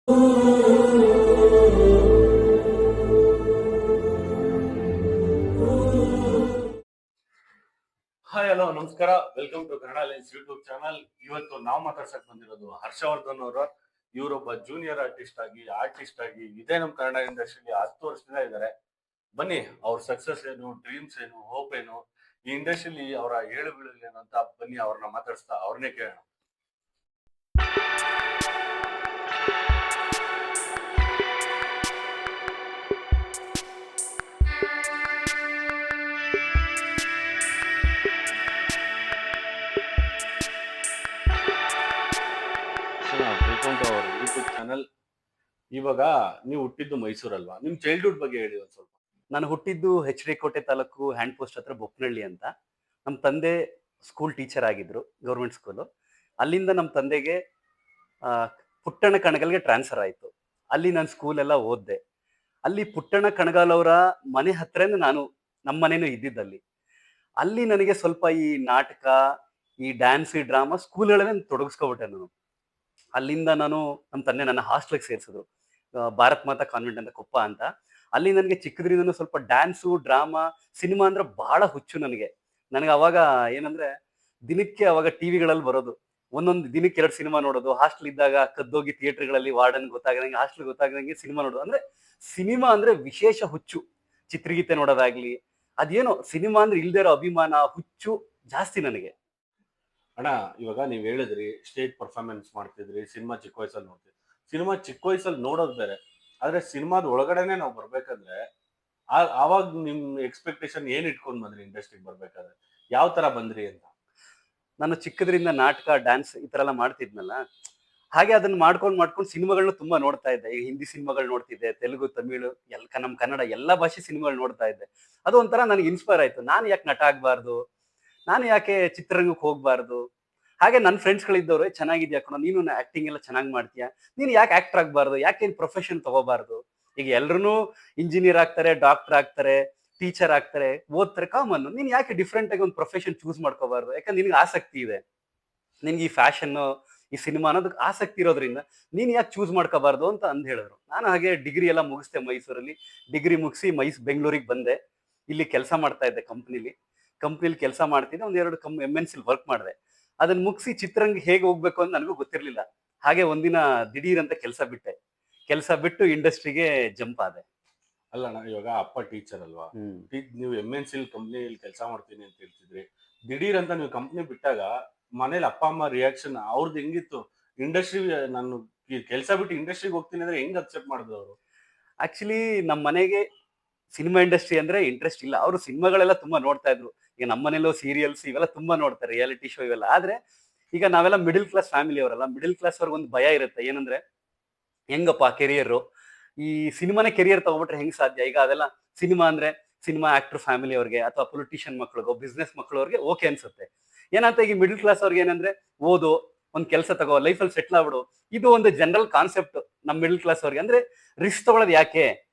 Hi hello ನಮಸ್ಕಾರ. Welcome to Kannada Lines YouTube channel. ಇವತ್ತು ನಾವು ಮಾತಾಡ್ಸಕ್ ಬಂದಿರೋದು ಹರ್ಷವರ್ಧನ್ ಅವರು. ಇವರೊಬ್ಬ ಜೂನಿಯರ್ ಆರ್ಟಿಸ್ಟ್ ಆಗಿ ಇದೇ ನಮ್ಮ ಕನ್ನಡ ಇಂಡಸ್ಟ್ರಿಗೆ 10 ವರ್ಷದಿಂದ ಇದ್ದಾರೆ. ಬನ್ನಿ, ಅವ್ರ ಸಕ್ಸಸ್ ಏನು, ಡ್ರೀಮ್ಸ್ ಏನು, ಹೋಪ್ ಏನು, ಈ ಇಂಡಸ್ಟ್ರಿಲಿ ಅವರ ಏಳು ಬೀಳುಗಳು ಏನು ಅಂತ ಬನ್ನಿ ಅವ್ರನ್ನ ಮಾತಾಡಿಸ್ತಾ ಅವ್ರನ್ನೇ ಕೇಳೋಣ. Welcome to our YouTube channel. ಇವಾಗ ನೀವು ಹುಟ್ಟಿದ್ದು ಮೈಸೂರಲ್ವಾ? ನಿಮ್ ಚೈಲ್ಡ್ಹುಡ್ ಬಗ್ಗೆ ಹೇಳಿ ಒಂದ್ ಸ್ವಲ್ಪ. ನಾನು ಹುಟ್ಟಿದ್ದು ಎಚ್.ಡಿ. ಕೋಟೆ ತಾಲೂಕು ಹ್ಯಾಂಡ್ ಪೋಸ್ಟ್ ಹತ್ರ ಬೊಪ್ಪನಹಳ್ಳಿ ಅಂತ. ನಮ್ಮ ತಂದೆ ಸ್ಕೂಲ್ ಟೀಚರ್ ಆಗಿದ್ರು, ಗೌರ್ಮೆಂಟ್ ಸ್ಕೂಲು. ಅಲ್ಲಿಂದ ನಮ್ಮ ತಂದೆಗೆ ಆ, ಪುಟ್ಟಣ್ಣ ಕಣಗಲ್ಗೆ ಟ್ರಾನ್ಸ್ಫರ್ ಆಯಿತು. ಅಲ್ಲಿ ನಾನು ಸ್ಕೂಲೆಲ್ಲ ಓದಿದೆ. ಅಲ್ಲಿ ಪುಟ್ಟಣ್ಣ ಕಣಗಾಲ್ ಅವರ ಮನೆ ಹತ್ರನೇ ನಮ್ಮ ಮನೇನೂ ಇದ್ದಿದ್ದಲ್ಲಿ. ಅಲ್ಲಿ ನನಗೆ ಸ್ವಲ್ಪ ಈ ನಾಟಕ, ಈ ಡ್ಯಾನ್ಸ್, ಈ ಡ್ರಾಮಾ ಸ್ಕೂಲ್ಗಳಲ್ಲೇ ತೊಡಗಿಸ್ಕೊಬಿಟ್ಟೆ ನಾನು. ಅಲ್ಲಿಂದ ನಮ್ಮ ತಂದೆ ನನ್ನ ಹಾಸ್ಟೆಲ್ಗೆ ಸೇರಿಸಿದ್ರು, ಭಾರತ್ ಮಾತಾ ಕಾನ್ವೆಂಟ್ ಅಂತ, ಕೊಪ್ಪ ಅಂತ. ಅಲ್ಲಿ ನನಗೆ ಚಿಕ್ಕದ್ರಿಂದನೂ ಸ್ವಲ್ಪ ಡ್ಯಾನ್ಸು, ಡ್ರಾಮಾ, ಸಿನಿಮಾ ಅಂದ್ರೆ ಬಹಳ ಹುಚ್ಚು ನನಗೆ. ನನಗೆ ಅವಾಗ ಏನಂದ್ರೆ, ದಿನಕ್ಕೆ ಅವಾಗ ಟಿವಿಗಳಲ್ಲಿ ಬರೋದು, ಒಂದೊಂದು ದಿನಕ್ಕೆ 2 ಸಿನಿಮಾ ನೋಡೋದು. ಹಾಸ್ಟೆಲ್ ಇದ್ದಾಗ ಕದ್ದೋಗಿ ಥಿಯೇಟರ್ಗಳಲ್ಲಿ ವಾರ್ಡನ್ ಗೊತ್ತಾಗದಂಗೆ, ಹಾಸ್ಟೆಲ್ ಗೊತ್ತಾಗದಂಗೆ ಸಿನಿಮಾ ನೋಡೋದು. ಅಂದ್ರೆ ಸಿನಿಮಾ ಅಂದ್ರೆ ವಿಶೇಷ ಹುಚ್ಚು. ಚಿತ್ರಗೀತೆ ನೋಡೋದಾಗ್ಲಿ, ಅದೇನೋ ಸಿನಿಮಾ ಅಂದ್ರೆ ಇಲ್ದೇ ಇರೋ ಅಭಿಮಾನ, ಹುಚ್ಚು ಜಾಸ್ತಿ ನನಗೆ. ಅಣ್ಣ, ಇವಾಗ ನೀವ್ ಹೇಳಿದ್ರಿ ಸ್ಟೇಜ್ ಪರ್ಫಾರ್ಮೆನ್ಸ್ ಮಾಡ್ತಿದ್ರಿ, ಸಿನಿಮಾ ಚಿಕ್ಕ ವಯಸ್ಸಲ್ಲಿ ನೋಡ್ತಿದ್ರಿ. ಸಿನಿಮಾ ಚಿಕ್ಕ ವಯಸ್ಸಲ್ಲಿ ನೋಡೋದು ಬೇರೆ, ಆದ್ರೆ ಸಿನಿಮಾದ ಒಳಗಡೆನೆ ನಾವು ಬರ್ಬೇಕಾದ್ರೆ ಆವಾಗ ನಿಮ್ ಎಕ್ಸ್ಪೆಕ್ಟೇಷನ್ ಏನ್ ಇಟ್ಕೊಂಡ್ ಬಂದ್ರಿ ಇಂಡಸ್ಟ್ರಿಗೆ ಬರ್ಬೇಕಾದ್ರೆ? ಯಾವ ತರ ಬಂದ್ರಿ ಅಂತ? ನಾನು ಚಿಕ್ಕದ್ರಿಂದ ನಾಟಕ, ಡ್ಯಾನ್ಸ್ ಈ ತರ ಎಲ್ಲ ಮಾಡ್ತಿದ್ನಲ್ಲ, ಹಾಗೆ ಅದನ್ನ ಮಾಡ್ಕೊಂಡು ಸಿನಿಮಾಗಳನ್ನ ತುಂಬಾ ನೋಡ್ತಾ ಇದ್ದೆ. ಈಗ ಹಿಂದಿ ಸಿನಿಮಾಗಳು ನೋಡ್ತಿದ್ದೆ, ತೆಲುಗು, ತಮಿಳು, ನಮ್ಮ ಕನ್ನಡ ಎಲ್ಲಾ ಭಾಷೆ ಸಿನಿಮಾಗಳು ನೋಡ್ತಾ ಇದ್ದೆ. ಅದು ಒಂಥರ ನನಗೆ ಇನ್ಸ್ಪೈರ್ ಆಯ್ತು. ನಾನು ಯಾಕೆ ನಟ ಆಗ್ಬಾರ್ದು, ನಾನು ಯಾಕೆ ಚಿತ್ರರಂಗಕ್ಕೆ ಹೋಗ್ಬಾರ್ದು. ಹಾಗೆ ನನ್ನ ಫ್ರೆಂಡ್ಸ್ಗಳಿದ್ದವ್ರು, ಚೆನ್ನಾಗಿದ್ಯಾ ಕಣೋ, ನೀನು ಆಕ್ಟಿಂಗ್ ಎಲ್ಲ ಚೆನ್ನಾಗಿ ಮಾಡ್ತೀಯಾ, ನೀನು ಯಾಕೆ ಆಕ್ಟರ್ ಆಗ್ಬಾರ್ದು, ಯಾಕೆ ಪ್ರೊಫೆಷನ್ ತಗೋಬಾರ್ದು. ಈಗ ಎಲ್ರು ಇಂಜಿನಿಯರ್ ಆಗ್ತಾರೆ, ಡಾಕ್ಟರ್ ಆಗ್ತಾರೆ, ಟೀಚರ್ ಆಗ್ತಾರೆ, ಓದ್ತಾರೆ, ಕಾಮನ್. ನೀನ್ ಯಾಕೆ ಡಿಫ್ರೆಂಟ್ ಆಗಿ ಒಂದು ಪ್ರೊಫೆಷನ್ ಚೂಸ್ ಮಾಡ್ಕೋಬಾರ್ದು, ಯಾಕಂದ್ರೆ ನಿನ್ಗೆ ಆಸಕ್ತಿ ಇದೆ, ನಿನ್ಗೆ ಈ ಫ್ಯಾಷನ್, ಈ ಸಿನಿಮಾ ಅನ್ನೋದಕ್ಕೆ ಆಸಕ್ತಿ ಇರೋದ್ರಿಂದ ನೀನ್ ಯಾಕೆ ಚೂಸ್ ಮಾಡ್ಕೋಬಾರ್ದು ಅಂತ ಅಂದ್ ಹೇಳಿದ್ರು. ನಾನು ಹಾಗೆ ಡಿಗ್ರಿ ಎಲ್ಲ ಮುಗಿಸ್ದೆ ಮೈಸೂರಲ್ಲಿ. ಡಿಗ್ರಿ ಮುಗಿಸಿ ಬೆಂಗಳೂರಿಗೆ ಬಂದೆ. ಇಲ್ಲಿ ಕೆಲಸ ಮಾಡ್ತಾ ಇದ್ದೆ ಕಂಪ್ನಿಲಿ ಕೆಲಸ ಮಾಡ್ತಿದ್ದೆ. ಒಂದೆರಡು MNC ವರ್ಕ್ ಮಾಡಿದೆ. ಅದನ್ನ ಮುಗಿಸಿ ಚಿತ್ರರಂಗ ಹೇಗೆ ಹೋಗ್ಬೇಕು ಅಂತ ನನಗೂ ಗೊತ್ತಿರ್ಲಿಲ್ಲ. ಹಾಗೆ ಒಂದಿನ ದಿಢೀರ್ ಅಂತ ಕೆಲಸ ಬಿಟ್ಟು ಇಂಡಸ್ಟ್ರಿಗೆ ಜಂಪ್ ಆದೆ. ಅಲ್ಲಣ್ಣ, ಇವಾಗ ಅಪ್ಪ ಟೀಚರ್ ಅಲ್ವಾ? ನೀವು MNC ಕಂಪ್ನಿಯಲ್ಲಿ ಕೆಲಸ ಮಾಡ್ತೀನಿ ಅಂತ ಹೇಳ್ತಿದ್ರಿ. ದಿಢೀರ್ ಅಂತ ನೀವು ಕಂಪ್ನಿ ಬಿಟ್ಟಾಗ ಮನೇಲಿ ಅಪ್ಪ ಅಮ್ಮ ರಿಯಾಕ್ಷನ್ ಅವ್ರದ್ದು ಹೆಂಗಿತ್ತು? ಇಂಡಸ್ಟ್ರಿ, ನಾನು ಕೆಲಸ ಬಿಟ್ಟು ಇಂಡಸ್ಟ್ರಿಗೆ ಹೋಗ್ತೀನಿ ಅಂದ್ರೆ ಹೆಂಗ್ ಅಕ್ಸೆಪ್ಟ್ ಮಾಡಿದ್ರು ಅವರು? ಆಕ್ಚುಲಿ ನಮ್ಮ ಮನೆಗೆ ಸಿನಿಮಾ ಇಂಡಸ್ಟ್ರಿ ಅಂದ್ರೆ ಇಂಟ್ರೆಸ್ಟ್ ಇಲ್ಲ. ಅವರು ಸಿನಿಮಾಗಳೆಲ್ಲ ತುಂಬಾ ನೋಡ್ತಾ ಇದ್ರು. ಈಗ ನಮ್ಮ ಮನೇಲೂ ಸೀರಿಯಲ್ಸ್ ಇವೆಲ್ಲ ತುಂಬಾ ನೋಡ್ತಾರೆ, ರಿಯಾಲಿಟಿ ಶೋ ಇವೆಲ್ಲ. ಆದ್ರೆ ಈಗ ನಾವೆಲ್ಲ ಮಿಡಿಲ್ ಕ್ಲಾಸ್ ಫ್ಯಾಮಿಲಿ ಅವರಲ್ಲ, ಮಿಡಿಲ್ ಕ್ಲಾಸ್ ಅವ್ರಿಗೆ ಒಂದು ಭಯ ಇರುತ್ತೆ. ಏನಂದ್ರೆ, ಹೆಂಗಪ್ಪ ಕೆರಿಯರ್, ಈ ಸಿನಿಮಾನೇ ಕೆರಿಯರ್ ತಗೊಬಿಟ್ರೆ ಹೆಂಗ್ ಸಾಧ್ಯ. ಈಗ ಅದೆಲ್ಲ ಸಿನಿಮಾ ಅಂದ್ರೆ ಸಿನಿಮಾ ಆಕ್ಟರ್ ಫ್ಯಾಮಿಲಿ ಅವ್ರಿಗೆ ಅಥವಾ ಪೊಲಿಟಿಷಿಯನ್ ಮಕ್ಳಿಗೋ, ಬಿಸ್ನೆಸ್ ಮಕ್ಳವ್ರಿಗೆ ಓಕೆ ಅನ್ಸುತ್ತೆ. ಏನಂತ ಈಗ ಮಿಡಿಲ್ ಕ್ಲಾಸ್ ಅವ್ರಿಗೆ ಏನಂದ್ರೆ, ಓದು, ಒಂದ್ ಕೆಲಸ ತಗೋ, ಲೈಫಲ್ಲಿ ಸೆಟ್ಲ್ ಆಗ್ಬಿಡು. ಇದು ಒಂದು ಜನರಲ್ ಕಾನ್ಸೆಪ್ಟ್ ನಮ್ಮ ಮಿಡಿಲ್ ಕ್ಲಾಸ್ ಅವ್ರಿಗೆ. ಅಂದ್ರೆ ರಿಸ್ಕ್ ತಗೊಳ್ಳೋದು ಯಾಕೆ,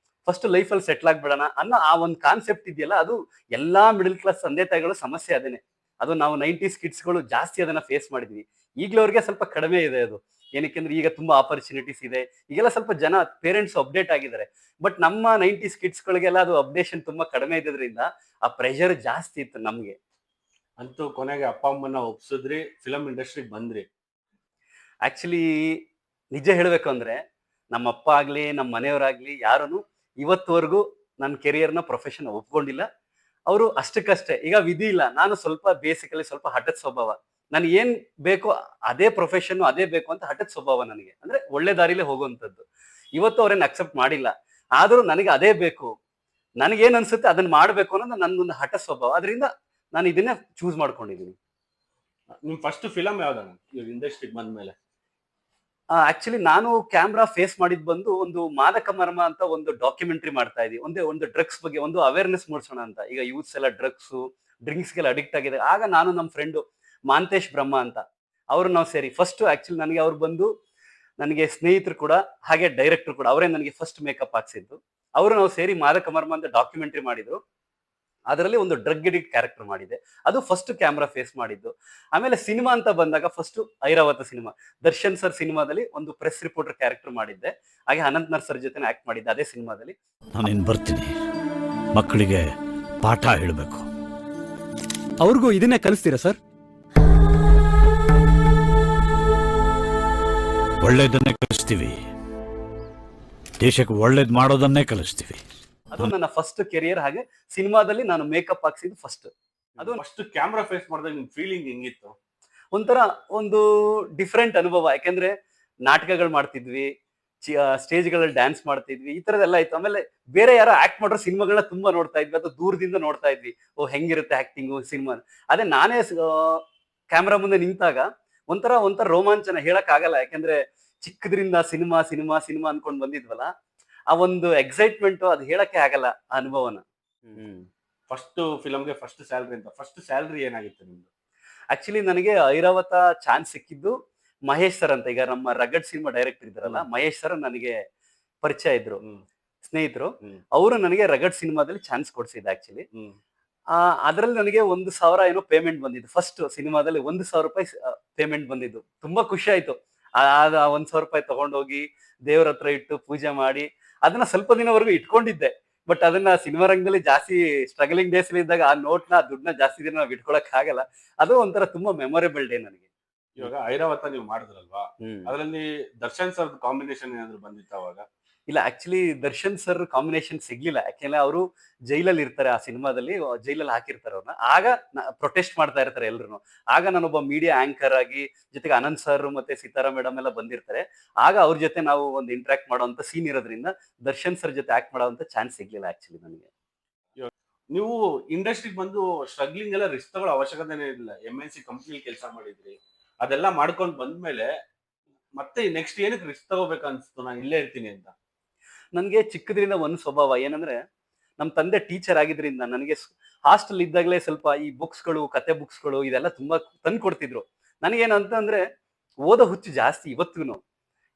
ಫಸ್ಟ್ ಲೈಫಲ್ಲಿ ಸೆಟ್ಲ್ ಆಗ್ಬಿಡೋಣ ಅನ್ನೋ ಆ ಒಂದು ಕಾನ್ಸೆಪ್ಟ್ ಇದೆಯಲ್ಲ, ಅದು ಎಲ್ಲಾ ಮಿಡಿಲ್ ಕ್ಲಾಸ್ ತಂದೆ ತಾಯಿಗಳು ಸಮಸ್ಯೆ ಅದೇನೆ. ಅದು ನಾವು 90s ಕಿಡ್ಸ್ಗಳು ಜಾಸ್ತಿ ಅದನ್ನ ಫೇಸ್ ಮಾಡಿದ್ವಿ. ಈಗಲೂ ಅವ್ರಿಗೆ ಸ್ವಲ್ಪ ಕಡಿಮೆ ಇದೆ ಅದು. ಏನಕ್ಕೆಂದ್ರೆ ಈಗ ತುಂಬಾ ಆಪರ್ಚುನಿಟೀಸ್ ಇದೆ, ಈಗೆಲ್ಲ ಸ್ವಲ್ಪ ಜನ ಪೇರೆಂಟ್ಸ್ ಅಪ್ಡೇಟ್ ಆಗಿದ್ದಾರೆ. ಬಟ್ ನಮ್ಮ 90s ಕಿಡ್ಸ್ಗಳಿಗೆಲ್ಲ ಅದು ಅಪ್ಡೇಷನ್ ತುಂಬಾ ಕಡಿಮೆ ಇದ್ದಿದ್ರಿಂದ ಆ ಪ್ರೆಷರ್ ಜಾಸ್ತಿ ಇತ್ತು ನಮ್ಗೆ. ಅಂತೂ ಕೊನೆಗೆ ಅಪ್ಪ ಅಮ್ಮನ ಒಪ್ಸಿದ್ರಿ, ಫಿಲಂ ಇಂಡಸ್ಟ್ರಿಗೆ ಬಂದ್ರಿ. ಆಕ್ಚುಲಿ ನಿಜ ಹೇಳ್ಬೇಕು ಅಂದ್ರೆ, ನಮ್ಮ ಅಪ್ಪ ಆಗ್ಲಿ, ನಮ್ಮ ಮನೆಯವರಾಗ್ಲಿ ಯಾರೂ ಇವತ್ತುವರೆಗೂ ನನ್ನ ಕೆರಿಯರ್ನ ಪ್ರೊಫೆಷನ್ ಒಪ್ಕೊಂಡಿಲ್ಲ. ಅವರು ಅಷ್ಟಕ್ಕಷ್ಟೇ. ಈಗ ವಿಧಿ ಇಲ್ಲ, ನಾನು ಸ್ವಲ್ಪ ಬೇಸಿಕಲಿ ಸ್ವಲ್ಪ ಹಠದ ಸ್ವಭಾವ. ನನ್ಗೆ ಏನ್ ಬೇಕೋ ಅದೇ ಪ್ರೊಫೆಷನ್, ಅದೇ ಬೇಕು ಅಂತ ಹಠದ ಸ್ವಭಾವ ನನಗೆ. ಅಂದ್ರೆ ಒಳ್ಳೆ ದಾರಿಲೇ ಹೋಗುವಂಥದ್ದು. ಇವತ್ತು ಅವ್ರೇನ್ ಅಕ್ಸೆಪ್ಟ್ ಮಾಡಿಲ್ಲ, ಆದ್ರೂ ನನಗೆ ಅದೇ ಬೇಕು, ನನಗೇನ್ ಅನ್ಸುತ್ತೆ ಅದನ್ನ ಮಾಡ್ಬೇಕು ಅನ್ನೋದು ನನ್ನೊಂದು ಹಠ ಸ್ವಭಾವ. ಅದರಿಂದ ನಾನು ಇದನ್ನ ಚೂಸ್ ಮಾಡ್ಕೊಂಡಿದ್ದೀನಿ. ನಿಮ್ ಫಸ್ಟ್ ಫಿಲಂ ಯಾವ್ದಣ್ಣ ಇವಾಗ ಇಂಡಸ್ಟ್ರಿಗೆ ಬಂದ್ಮೇಲೆ? ಆಕ್ಚುಲಿ ನಾನು ಕ್ಯಾಮ್ರಾ ಫೇಸ್ ಮಾಡಿದ್ ಬಂದು ಒಂದು ಮಾದಕ ಮರ್ಮ ಅಂತ ಒಂದು ಡಾಕ್ಯುಮೆಂಟ್ರಿ ಮಾಡ್ತಾ ಇದೀವಿ. ಒಂದು ಡ್ರಗ್ಸ್ ಬಗ್ಗೆ ಒಂದು ಅವೇರ್ನೆಸ್ ಮೂಡಿಸೋಣ ಅಂತ. ಈಗ ಯೂತ್ಸ್ ಎಲ್ಲ ಡ್ರಿಂಕ್ಸ್ಗೆಲ್ಲ ಅಡಿಕ್ಟ್ ಆಗಿದೆ. ಆಗ ನಾನು ನಮ್ಮ ಫ್ರೆಂಡು ಮಾಂತೇಶ್ ಬ್ರಹ್ಮ ಅಂತ, ಅವರು ನಾವು ಸೇರಿ ಫಸ್ಟ್, ಆಕ್ಚುಲಿ ನನಗೆ ಅವ್ರು ಬಂದು ನನಗೆ ಸ್ನೇಹಿತರು ಕೂಡ, ಹಾಗೆ ಡೈರೆಕ್ಟರ್ ಕೂಡ. ಅವರೇ ನನಗೆ ಫಸ್ಟ್ ಮೇಕಪ್ ಹಾಕ್ಸಿದ್ದು. ಅವರು ನಾವು ಸೇರಿ ಮಾದಕ ಮರ್ಮ ಅಂತ ಡಾಕ್ಯುಮೆಂಟ್ರಿ ಮಾಡಿದ್ರು. ಅದರಲ್ಲಿ ಒಂದು ಡ್ರಗ್ ಎಡಿಕ್ಟ್ ಕ್ಯಾರೆಕ್ಟರ್ ಮಾಡಿದ್ದೆ. ಅದು ಫಸ್ಟ್ ಕ್ಯಾಮ್ರಾ ಫೇಸ್ ಮಾಡಿದ್ದು. ಆಮೇಲೆ ಸಿನಿಮಾ ಅಂತ ಬಂದಾಗ first Airavata cinema. Darshan sir ಸಿನಿಮಾದಲ್ಲಿ ಒಂದು ಪ್ರೆಸ್ ರಿಪೋರ್ಟರ್ ಕ್ಯಾರೆಕ್ಟರ್ ಮಾಡಿದ್ದೆ. ಹಾಗೆ ಅನಂತ್ ನಾಗ್ ಸರ್ ಜೊತೆ ಆಕ್ಟ್ ಮಾಡಿದ್ದೆ ಅದೇ ಸಿನಿಮಾದಲ್ಲಿ. ನಾನಿನ್ ಬರ್ತೀನಿ, ಮಕ್ಕಳಿಗೆ ಪಾಠ ಹೇಳಬೇಕು. ಅವ್ರಿಗೂ ಇದನ್ನೇ ಕಲಿಸ್ತೀರಾ ಸರ್? ಒಳ್ಳೇದನ್ನೇ ಕಲಿಸ್ತೀವಿ, ದೇಶಕ್ಕೆ ಒಳ್ಳೇದ್ ಮಾಡೋದನ್ನೇ ಕಲಿಸ್ತೀವಿ. ಅದು ನನ್ನ ಫಸ್ಟ್ ಕೆರಿಯರ್. ಹಾಗೆ ಸಿನಿಮಾದಲ್ಲಿ ನಾನು ಮೇಕಪ್ ಹಾಕ್ಸಿದ್ದು ಫಸ್ಟ್. ಅದು ಫಸ್ಟ್ ಕ್ಯಾಮ್ರಾ ಫೇಸ್ ಮಾಡಿದಾಗ ನಿಮ್ ಫೀಲಿಂಗ್ ಹೆಂಗಿತ್ತು? ಒಂಥರ ಒಂದು ಡಿಫ್ರೆಂಟ್ ಅನುಭವ. ಯಾಕೆಂದ್ರೆ ನಾಟಕಗಳು ಮಾಡ್ತಿದ್ವಿ, ಸ್ಟೇಜ್ಗಳಲ್ಲಿ ಡ್ಯಾನ್ಸ್ ಮಾಡ್ತಿದ್ವಿ, ಈ ತರದೆಲ್ಲ ಇತ್ತು. ಆಮೇಲೆ ಬೇರೆ ಯಾರೋ ಆಕ್ಟ್ ಮಾಡೋ ಸಿನಿಮಾಗಳನ್ನ ತುಂಬಾ ನೋಡ್ತಾ ಇದ್ವಿ, ಅಥವಾ ದೂರದಿಂದ ನೋಡ್ತಾ ಇದ್ವಿ. ಓ ಹೆಂಗಿರುತ್ತೆ ಆಕ್ಟಿಂಗು ಸಿನಿಮಾ. ಅದೇ ನಾನೇ ಕ್ಯಾಮ್ರಾ ಮುಂದೆ ನಿಂತಾಗ ಒಂಥರ ರೋಮಾಂಚನ ಹೇಳಕ್ ಆಗಲ್ಲ. ಯಾಕೆಂದ್ರೆ ಚಿಕ್ಕದ್ರಿಂದ ಸಿನಿಮಾ ಸಿನಿಮಾ ಸಿನಿಮಾ ಅನ್ಕೊಂಡ್ ಬಂದಿದ್ವಲ್ಲ, ಆ ಒಂದು ಎಕ್ಸೈಟ್ಮೆಂಟ್ ಅದು ಹೇಳಕ್ಕೆ ಆಗಲ್ಲ ಆ ಅನುಭವನ. ಫಸ್ಟ್ ಫಿಲಮ್ಗೆ ಫಸ್ಟ್ ಸ್ಯಾಲ್ರಿ ಅಂತ, ಫಸ್ಟ್ ಸ್ಯಾಲ್ರಿ ಏನಾಗಿತ್ತು ನಿಮ್ದು? ಆಕ್ಚುಲಿ ನನಗೆ ಐರಾವತ ಚಾನ್ಸ್ ಸಿಕ್ಕಿದ್ದು ಮಹೇಶ್ ಸರ್ ಅಂತ, ಈಗ ನಮ್ಮ ರಗಡ್ ಸಿನಿಮಾ ಡೈರೆಕ್ಟರ್ ಇದ್ರಲ್ಲ, ಮಹೇಶ್ ಸರ್ ನನಗೆ ಪರಿಚಯ ಇದ್ರು, ಸ್ನೇಹಿತರು. ಅವರು ನನಗೆ ರಗಡ್ ಸಿನಿಮಾದಲ್ಲಿ ಚಾನ್ಸ್ ಕೊಡ್ಸಿದ್ದು ಆಕ್ಚುಲಿ. ಅದ್ರಲ್ಲಿ ನನಗೆ 1,000 ಏನೋ ಪೇಮೆಂಟ್ ಬಂದಿದ್ದು. ಫಸ್ಟ್ ಸಿನಿಮಾದಲ್ಲಿ 1,000 ರೂಪಾಯಿ ಪೇಮೆಂಟ್ ಬಂದಿದ್ದು. ತುಂಬಾ ಖುಷಿ ಆಯ್ತು. ಆ 1,000 ರೂಪಾಯಿ ತಗೊಂಡೋಗಿ ದೇವ್ರ ಹತ್ರ ಇಟ್ಟು ಪೂಜೆ ಮಾಡಿ ಅದನ್ನ ಸ್ವಲ್ಪ ದಿನವರೆಗೂ ಇಟ್ಕೊಂಡಿದ್ದೆ. ಬಟ್ ಅದನ್ನ ಸಿನಿಮಾ ರಂಗದಲ್ಲಿ ಜಾಸ್ತಿ ಸ್ಟ್ರಗಲಿಂಗ್ ಡೇಸ್ ಇದ್ದಾಗ ಆ ನೋಟ್ನ ದುಡ್ಡನ್ನ ಜಾಸ್ತಿ ದಿನ ನಾವು ಇಟ್ಕೊಳಕ್ ಆಗಲ್ಲ. ಅದು ಒಂಥರ ತುಂಬಾ ಮೆಮೊರೇಬಲ್ ಡೇ ನನಗೆ. ಇವಾಗ ಐರಾವತ ನೀವು ಮಾಡಿದ್ರಲ್ವಾ, ಅದರಲ್ಲಿ ದರ್ಶನ್ ಸರ್ ಕಾಂಬಿನೇಷನ್ ಏನಾದ್ರು ಬಂದಿತ್ತ ಅವಾಗ? ಇಲ್ಲ, ಆಕ್ಚುಲಿ ದರ್ಶನ್ ಸರ್ ಕಾಂಬಿನೇಷನ್ ಸಿಗ್ಲಿಲ್ಲ. ಯಾಕೆಂದ್ರೆ ಅವರು ಜೈಲಲ್ಲಿ ಇರ್ತಾರೆ, ಆ ಸಿನಿಮಾದಲ್ಲಿ ಜೈಲಲ್ಲಿ ಹಾಕಿರ್ತಾರೆ ಅವ್ರನ್ನ. ಆಗ ಪ್ರೊಟೆಸ್ಟ್ ಮಾಡ್ತಾ ಇರ್ತಾರೆ ಎಲ್ರು. ಆಗ ನಾನೊಬ್ಬ ಮೀಡಿಯಾ ಆಂಕರ್ ಆಗಿ, ಜೊತೆಗೆ ಅನಂತ್ ಸರ್ ಮತ್ತೆ ಸಿತಾರಾ ಮೇಡಮ್ ಎಲ್ಲ ಬಂದಿರ್ತಾರೆ. ಆಗ ಅವ್ರ ಜೊತೆ ನಾವು ಒಂದು ಇಂಟ್ರಾಕ್ಟ್ ಮಾಡುವಂತ ಸೀನ್ ಇರೋದ್ರಿಂದ ದರ್ಶನ್ ಸರ್ ಜೊತೆ ಆಕ್ಟ್ ಮಾಡುವಂತ ಚಾನ್ಸ್ ಸಿಗ್ಲಿಲ್ಲ ಆಕ್ಚುಲಿ ನನಗೆ. ನೀವು ಇಂಡಸ್ಟ್ರಿಗೆ ಬಂದು ಸ್ಟ್ರಗ್ಲಿಂಗ್ ಎಲ್ಲ ರಿಸ್ಕ್ ತಗೊಳ್ಳೋ ಅವಶ್ಯಕತೆನೇ ಇಲ್ಲ. MNC ಕಂಪ್ನಿ ಕೆಲಸ ಮಾಡಿದ್ರಿ, ಅದೆಲ್ಲ ಮಾಡ್ಕೊಂಡು ಬಂದ್ಮೇಲೆ ಮತ್ತೆ ನೆಕ್ಸ್ಟ್ ಏನಕ್ಕೆ ರಿಸ್ಕ್ ತಗೋಬೇಕು ಅನ್ಸ್ತು, ನಾನು ಇಲ್ಲೇ ಇರ್ತೀನಿ ಅಂತ? ನನ್ಗೆ ಚಿಕ್ಕದ್ರಿಂದ ಒಂದು ಸ್ವಭಾವ ಏನಂದ್ರೆ, ನಮ್ ತಂದೆ ಟೀಚರ್ ಆಗಿದ್ರಿಂದ ನನಗೆ ಹಾಸ್ಟೆಲ್ ಇದ್ದಾಗಲೇ ಸ್ವಲ್ಪ ಈ ಬುಕ್ಸ್ಗಳು, ಕತೆ ಬುಕ್ಸ್ಗಳು ಇದೆಲ್ಲ ತುಂಬಾ ತಂದು ಕೊಡ್ತಿದ್ರು. ನನಗೇನಂತ ಅಂದ್ರೆ ಓದೋ ಹುಚ್ಚು ಜಾಸ್ತಿ ಇವತ್ತಿಗೂ.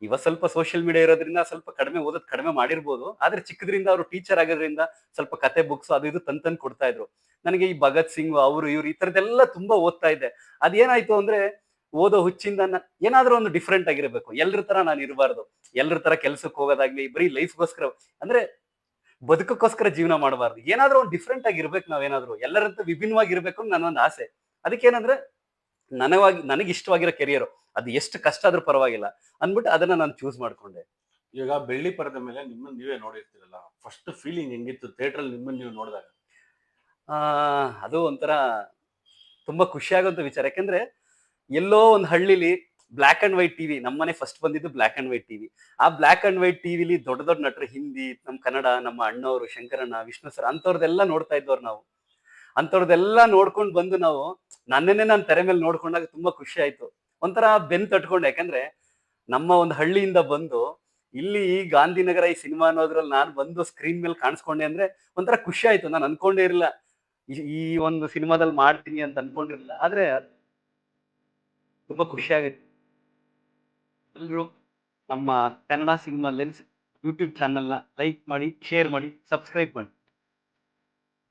ಇವತ್ತು ಸ್ವಲ್ಪ ಸೋಷಿಯಲ್ ಮೀಡಿಯಾ ಇರೋದ್ರಿಂದ ಸ್ವಲ್ಪ ಕಡಿಮೆ ಓದೋದು ಕಡಿಮೆ ಮಾಡಿರ್ಬೋದು. ಆದ್ರೆ ಚಿಕ್ಕದ್ರಿಂದ ಅವರು ಟೀಚರ್ ಆಗೋದ್ರಿಂದ ಸ್ವಲ್ಪ ಕತೆ ಬುಕ್ಸ್ ಅದು ಇದು ತಂದು ಕೊಡ್ತಾ ಇದ್ರು. ನನಗೆ ಈ ಭಗತ್ ಸಿಂಗ್ ಅವರು ಇವ್ರು ಈ ತರದೆಲ್ಲ ತುಂಬಾ ಓದ್ತಾ ಇದ್ದೆ. ಅದೇನಾಯ್ತು ಅಂದ್ರೆ, ಓದೋ ಹುಚ್ಚಿಂದ ಏನಾದ್ರೂ ಒಂದು ಡಿಫ್ರೆಂಟ್ ಆಗಿರ್ಬೇಕು, ಎಲ್ರ ತರ ನಾನು ಇರಬಾರ್ದು, ಎಲ್ರ ತರ ಕೆಲ್ಸಕ್ಕೆ ಹೋಗೋದಾಗ್ಲಿ, ಬರೀ ಲೈಫ್ಗೋಸ್ಕರ ಅಂದ್ರೆ ಬದುಕಕ್ಕೋಸ್ಕರ ಜೀವನ ಮಾಡಬಾರ್ದು, ಏನಾದ್ರೂ ಒಂದು ಡಿಫ್ರೆಂಟ್ ಆಗಿರ್ಬೇಕು, ನಾವೇನಾದ್ರೂ ಎಲ್ಲರಂತ ವಿಭಿನ್ನವಾಗಿರ್ಬೇಕು ಅಂತ ನನ್ನೊಂದು ಆಸೆ. ಅದಕ್ಕೇನಂದ್ರೆ ನನಗೆ ಇಷ್ಟವಾಗಿರೋ ಕೆರಿಯರ್, ಅದು ಎಷ್ಟು ಕಷ್ಟ ಆದ್ರೂ ಪರವಾಗಿಲ್ಲ ಅಂದ್ಬಿಟ್ಟು ಅದನ್ನ ನಾನು ಚೂಸ್ ಮಾಡ್ಕೊಂಡೆ. ಈಗ ಬೆಳ್ಳಿ ಪರದ ಮೇಲೆ ನಿಮ್ಮನ್ನ ನೀವೇ ನೋಡಿರ್ತೀರಲ್ಲ, ಫಸ್ಟ್ ಫೀಲಿಂಗ್ ಹೆಂಗಿತ್ತು ಥಿಯೇಟರ್ ಅಲ್ಲಿ ನಿಮ್ಮನ್ನ ನೀವು ನೋಡಿದಾಗ? ಅದು ಒಂಥರ ತುಂಬಾ ಖುಷಿ ಆಗುವಂತ ವಿಚಾರ. ಯಾಕಂದ್ರೆ ಎಲ್ಲೋ ಒಂದು ಹಳ್ಳಿಲಿ ಬ್ಲಾಕ್ ಅಂಡ್ ವೈಟ್ ಟಿವಿ, ನಮ್ಮನೆ ಫಸ್ಟ್ ಬಂದಿದ್ದು ಬ್ಲಾಕ್ ಅಂಡ್ ವೈಟ್ ಟಿವಿ. ಆ ಬ್ಲಾಕ್ ಅಂಡ್ ವೈಟ್ ಟಿವಿಲಿ ದೊಡ್ಡ ದೊಡ್ಡ ನಟರು, ಹಿಂದಿ, ನಮ್ಮ ಕನ್ನಡ, ನಮ್ಮ ಅಣ್ಣವರು ಶಂಕರಣ್ಣ, ವಿಷ್ಣು ಸರ್ ಅಂತವ್ರದೆಲ್ಲ ನೋಡ್ತಾ ಇದ್ದವ್ರು ನಾವು. ಅಂತವ್ರದೆಲ್ಲ ನೋಡ್ಕೊಂಡು ಬಂದು ನಾವು ನನ್ನನ್ನೇ ನಾನು ತೆರೆ ಮೇಲೆ ನೋಡ್ಕೊಂಡಾಗ ತುಂಬಾ ಖುಷಿ ಆಯ್ತು. ಒಂಥರ ಬೆನ್ ತಟ್ಕೊಂಡು. ಯಾಕಂದ್ರೆ ನಮ್ಮ ಒಂದು ಹಳ್ಳಿಯಿಂದ ಬಂದು ಇಲ್ಲಿ ಈ ಗಾಂಧಿನಗರ ಈ ಸಿನಿಮಾ ಅನ್ನೋದ್ರಲ್ಲಿ ನಾನು ಬಂದು ಸ್ಕ್ರೀನ್ ಮೇಲೆ ಕಾಣಿಸ್ಕೊಂಡೆ ಅಂದ್ರೆ ಒಂಥರ ಖುಷಿ ಆಯ್ತು. ನಾನು ಅನ್ಕೊಂಡೇ ಇರಲಿಲ್ಲ ಈ ಒಂದು ಸಿನಿಮಾದಲ್ಲಿ ಮಾಡ್ತೀನಿ ಅಂತ ಅನ್ಕೊಂಡಿರ್ಲಿಲ್ಲ. ಆದ್ರೆ ತುಂಬಾ ಖುಷಿ ಆಗುತ್ತೆ. ಎಲ್ರು ನಮ್ಮ ಕನ್ನಡ ಸಿನಿಮಾ ಲೆನ್ಸ್ ಯೂಟ್ಯೂಬ್ ಚಾನೆಲ್ನ ಲೈಕ್ ಮಾಡಿ, ಶೇರ್ ಮಾಡಿ, ಸಬ್ಸ್ಕ್ರೈಬ್ ಮಾಡಿ.